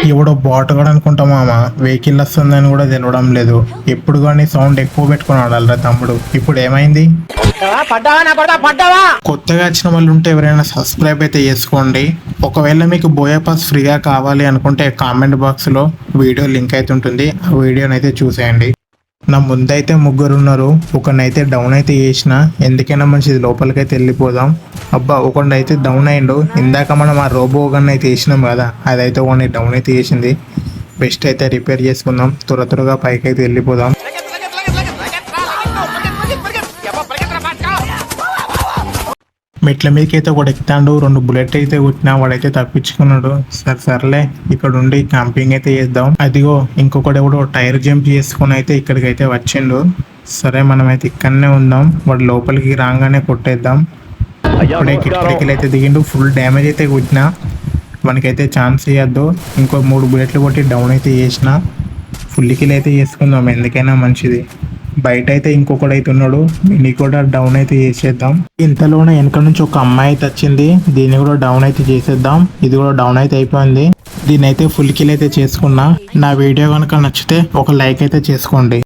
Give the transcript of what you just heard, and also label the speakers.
Speaker 1: ఎవడో బాట్ కూడా అనుకుంటా మామ, వెహికల్ వస్తుందని కూడా తెలవడం లేదు. ఎప్పుడు కానీ సౌండ్ ఎక్కువ పెట్టుకుని ఆడాలరా తమ్ముడు. ఇప్పుడు ఏమైంది? కొత్తగా వచ్చిన వాళ్ళు ఉంటే ఎవరైనా సబ్స్క్రైబ్ అయితే చేసుకోండి. ఒకవేళ మీకు బోయా పాస్ ఫ్రీగా కావాలి అనుకుంటే కామెంట్ బాక్స్ లో వీడియో లింక్ అయితే ఉంటుంది, ఆ వీడియోని అయితే చూసేయండి. నా ముందైతే ముగ్గురు ఉన్నారు, ఒకనైతే డౌన్ అయితే చేసిన. ఎందుకైనా మంచిది లోపలికైతే వెళ్ళిపోదాం. అబ్బా ఒకడైతే డౌన్ అయిండు. ఇందాక మనం ఆ రోబో గన్ అయితే వేసినాం కదా, అదైతే ఒకటి డౌన్ అయితే చేసింది. బెస్ట్ అయితే రిపేర్ చేసుకుందాం, త్వరగా పైకి అయితే వెళ్ళిపోదాం. మెట్ల మీదకి అయితే ఒకటి ఎక్కుతాడు, 2 బుల్లెట్ అయితే కొట్టినా, వాడైతే తప్పించుకున్నాడు. సర్లే ఇక్కడ ఉండి క్యాంపింగ్ అయితే చేద్దాం. అదిగో ఇంకొకటి కూడా టైర్ జంప్ చేసుకుని అయితే ఇక్కడికైతే వచ్చిండు. సరే మనమైతే ఇక్కడనే ఉందాం, వాడు లోపలికి రాగానే కొట్టేద్దాం. ఇప్పుడే కిటికీలు అయితే దిగిండు, ఫుల్ డ్యామేజ్ అయితే కొట్టినా. మనకైతే ఛాన్స్ ఇవ్వద్దు. ఇంకో 3 బుల్లెట్లు కొట్టి డౌన్ అయితే చేసిన. ఫుల్ కిల్ అయితే చేసుకుందాం, ఎందుకైనా మంచిది. బయట అయితే ఇంకొకటి అయితే ఉన్నాడు, దీన్ని కూడా డౌన్ అయితే చేసేద్దాం. ఇంతలోనే వెనక నుంచి ఒక అమ్మాయి అయితే వచ్చింది, దీన్ని కూడా డౌన్ అయితే చేసేద్దాం. ఇది కూడా డౌన్ అయితే అయిపోయింది. దీన్ని అయితే ఫుల్ కిల్ అయితే చేసుకున్నా. నా వీడియో కనుక నచ్చితే ఒక లైక్ అయితే చేసుకోండి.